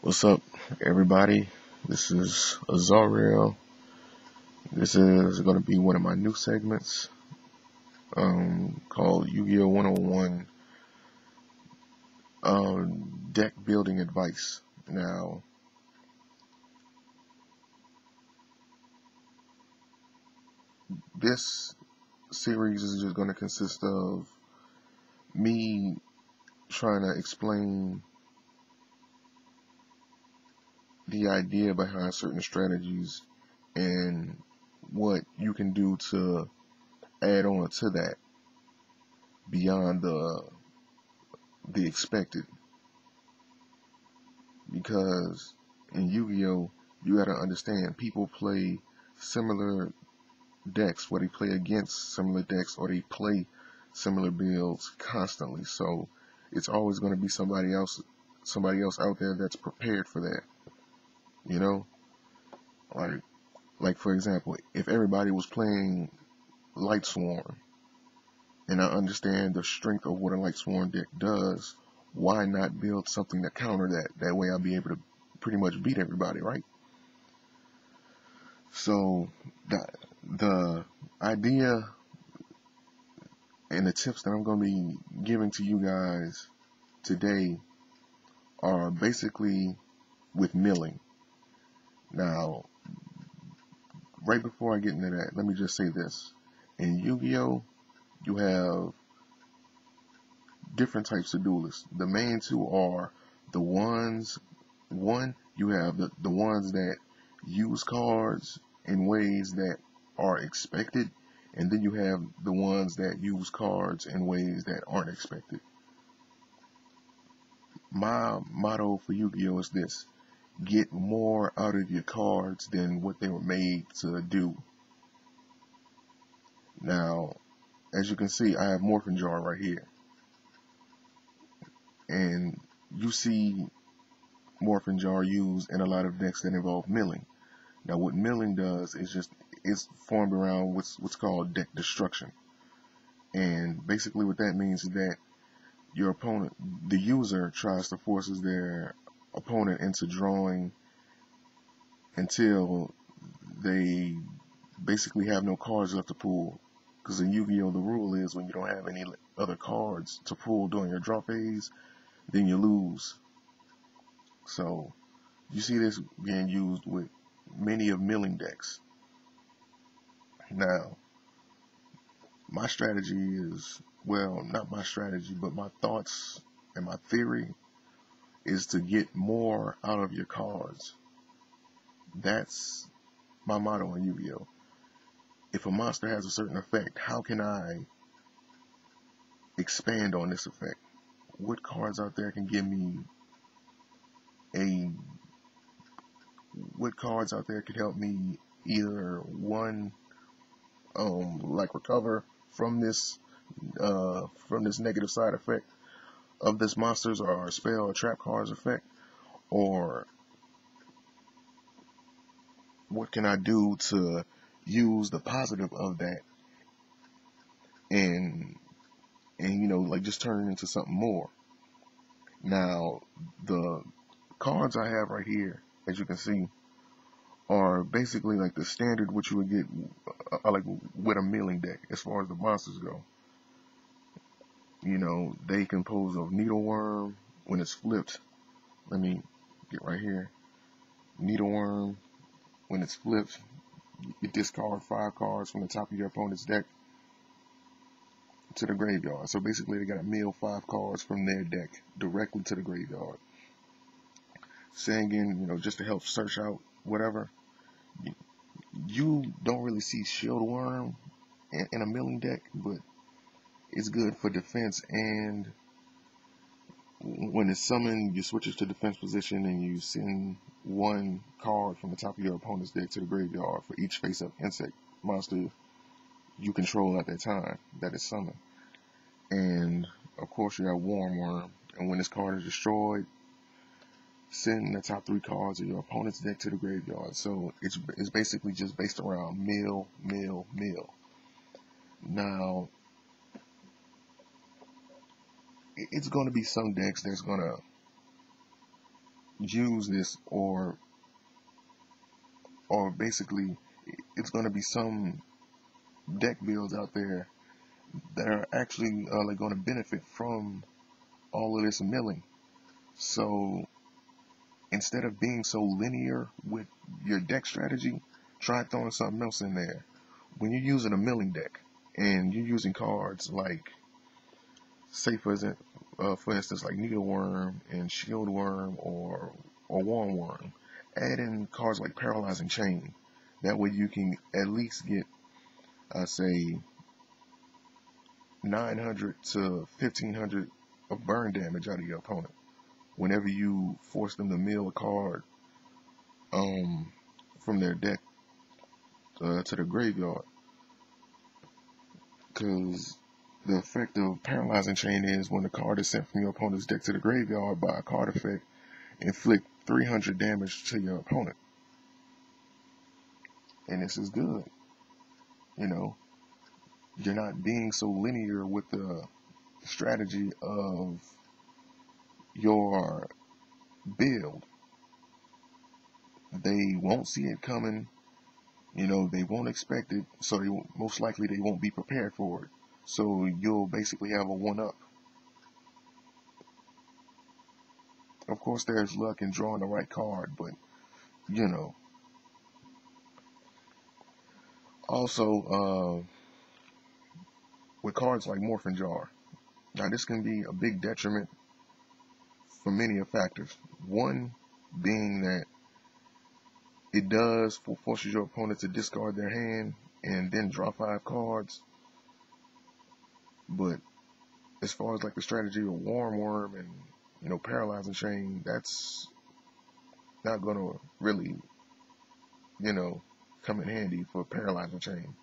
What's up, everybody? This is Azariel. This is going to be one of my new segments called YuGiOh 101 Deck Building Advice. Now, this series is just going to consist of me trying to explain the idea behind certain strategies and what you can do to add on to that beyond the expected. Because in Yu-Gi-Oh, you gotta understand people play similar decks, where they play against similar decks or they play similar builds constantly. So it's always gonna be somebody else out there that's prepared for that. You know? Like for example, if everybody was playing Light Swarm, and I understand the strength of what a Light Swarm deck does, why not build something to counter that? That way I'll be able to pretty much beat everybody, right? So the idea and the tips that I'm going to be giving to you guys today are basically with milling. Now, right before I get into that, let me just say this. In Yu-Gi-Oh, you have different types of duelists. The main two are the ones, you have the ones that use cards in ways that are expected, and then you have the ones that use cards in ways that aren't expected. My motto for Yu-Gi-Oh is this: get more out of your cards than what they were made to do. Now, as you can see, I have Morphin Jar right here. And you see Morphin Jar used in a lot of decks that involve milling. Now, what milling does is it's formed around what's called deck destruction. And basically what that means is that your opponent, the user, tries to forces their opponent into drawing until they basically have no cards left to pull. Because in Yu-Gi-Oh, the rule is when you don't have any other cards to pull during your draw phase, then you lose. So you see this being used with many of milling decks. Now, my strategy is, well, not my strategy, but my thoughts and my theory is to get more out of your cards. That's my motto in Yu-Gi-Oh. If a monster has a certain effect, how can I expand on this effect? What cards out there can give me what cards out there could help me either one, like recover from this negative side effect of this monster's or spell or trap card's effect, or what can I do to use the positive of that and like just turn it into something more. Now, the cards I have right here, as you can see, are basically like the standard what you would get like with a milling deck as far as the monsters go. They compose of Needleworm when it's flipped. Let me get right here. Needleworm, when it's flipped, you discard 5 cards from the top of your opponent's deck to the graveyard. So basically they gotta mill 5 cards from their deck directly to the graveyard. Singing, just to help search out whatever. You don't really see Shieldworm in a milling deck, but it's good for defense, and when it's summoned, you switch it to defense position and you send 1 card from the top of your opponent's deck to the graveyard for each face-up insect monster you control at that time that is summoned. And of course you have Warm Worm, and when this card is destroyed, send the top 3 cards of your opponent's deck to the graveyard. So it's basically just based around mill. Now, it's going to be some decks that's going to use this, or basically it's going to be some deck builds out there that are actually like going to benefit from all of this milling. So instead of being so linear with your deck strategy, try throwing something else in there. When you're using a milling deck and you're using cards like, say for instance, like Needleworm and Shield Worm or Warm Worm, add in cards like Paralyzing Chain. That way you can at least get, say, 900 to 1500 of burn damage out of your opponent whenever you force them to mill a card from their deck to the graveyard. Because the effect of Paralyzing Chain is when the card is sent from your opponent's deck to the graveyard by a card effect, inflict 300 damage to your opponent. And this is good. You know, you're not being so linear with the strategy of your build. They won't see it coming. You know, they won't expect it, so most likely they won't be prepared for it. So you'll basically have a one-up. Of course, there's luck in drawing the right card, but, you know. Also, with cards like Morphin Jar, now this can be a big detriment for many factors. One being that it does forces your opponent to discard their hand and then draw 5 cards. But as far as like the strategy of Warm Worm and, you know, Paralyzing Chain, that's not gonna really, you know, come in handy for Paralyzing Chain.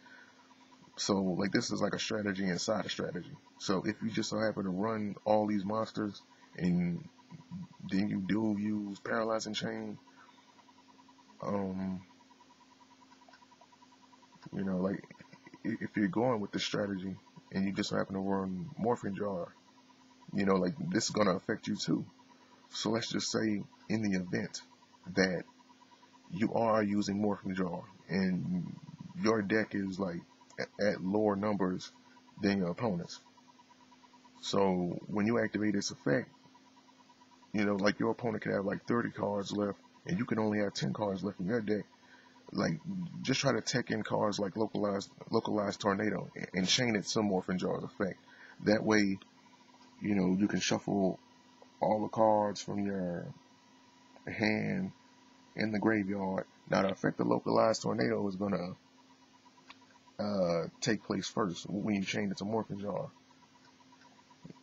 So like this is like a strategy inside a strategy. So if you just so happen to run all these monsters and then you do use Paralyzing Chain, you know, like if you're going with the strategy and you just happen to run Morphin Jar, you know, like this is gonna affect you too. So let's just say in the event that you are using Morphin Jar and your deck is like at lower numbers than your opponent's. So when you activate this effect, you know, like your opponent could have like 30 cards left and you can only have 10 cards left in your deck. Like, just try to tech in cards like localized tornado and chain it some Morphin Jar's effect. That way, you know, you can shuffle all the cards from your hand in the graveyard. Now, the effect of localized tornado is gonna take place first when you chain it to Morphin Jar.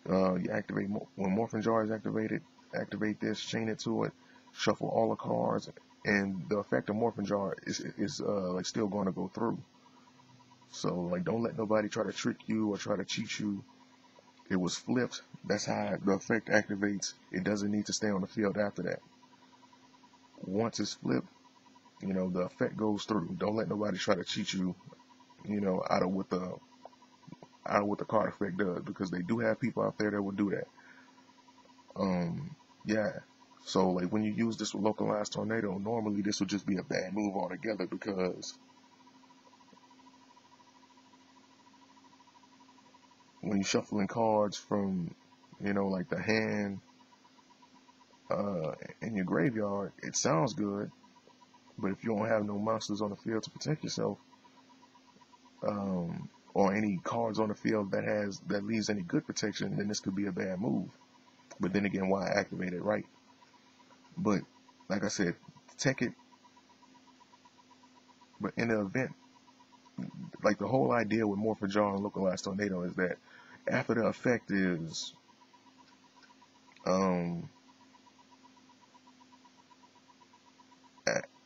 You activate when Morphin Jar is activated. Activate this, chain it to it, shuffle all the cards, and the effect of Morphin Jar is like still going to go through. So like, don't let nobody try to trick you or try to cheat you. It was flipped. That's how the effect activates. It doesn't need to stay on the field after that. Once it's flipped, you know, the effect goes through. Don't let nobody try to cheat you, you know, out of what the card effect does, because they do have people out there that will do that. Yeah. So like when you use this with localized tornado, normally this would just be a bad move altogether, because when you're shuffling cards from, you know, like the hand in your graveyard, it sounds good, but if you don't have no monsters on the field to protect yourself, or any cards on the field that leaves any good protection, then this could be a bad move. But then again, why activate it, right? But like I said, tech it. But in the event, like the whole idea with Morphin Jar and localized tornado is that after the effect is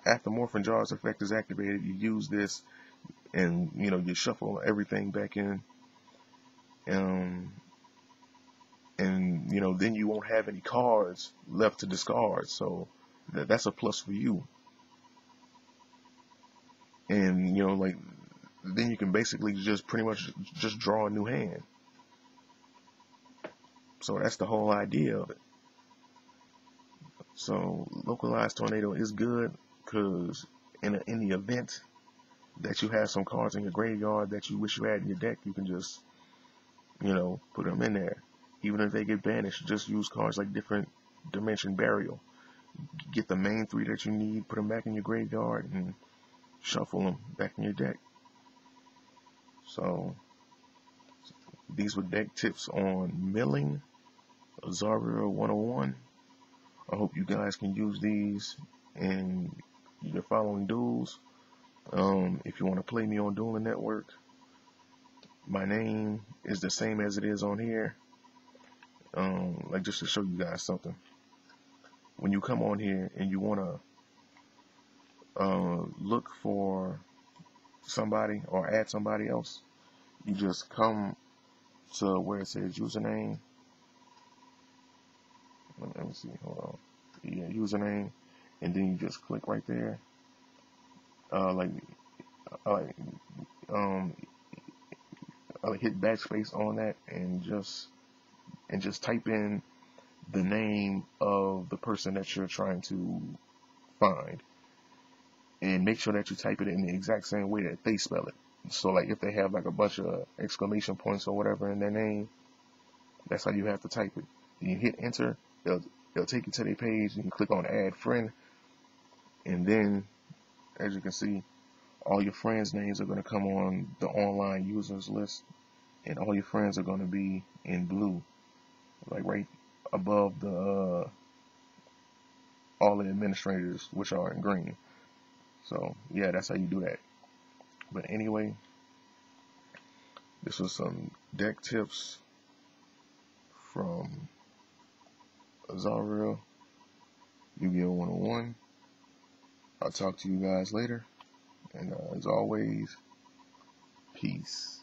after Morphin Jar's effect is activated, you use this and, you know, you shuffle everything back in, and you know, then you won't have any cards left to discard, so that's a plus for you. And, you know, like, then you can basically just pretty much just draw a new hand. So that's the whole idea of it. So localized tornado is good because in the event that you have some cards in your graveyard that you wish you had in your deck, you can just, put them in there. Even if they get banished, just use cards like different dimension burial. Get the main 3 that you need, put them back in your graveyard, and shuffle them back in your deck. So these were deck tips on milling Azaria 101. I hope you guys can use these in your following duels. If you want to play me on Dueling Network, my name is the same as it is on here. Like, just to show you guys something. When you come on here and you want to look for somebody or add somebody else, you just come to where it says username. Let me see, hold on. Yeah, username, and then you just click right there. Hit backspace on that and just type in the name of the person that you're trying to find, and make sure that you type it in the exact same way that they spell it. So like if they have like a bunch of exclamation points or whatever in their name, that's how you have to type it. You hit enter, they'll take you to their page, and you click on add friend, and then as you can see, all your friends' names are going to come on the online users list, and all your friends are going to be in blue, like right above the all the administrators, which are in green. So yeah, that's how you do that. But anyway, this was some deck tips from Azaria YuGiOh 101. I'll talk to you guys later, and as always, peace.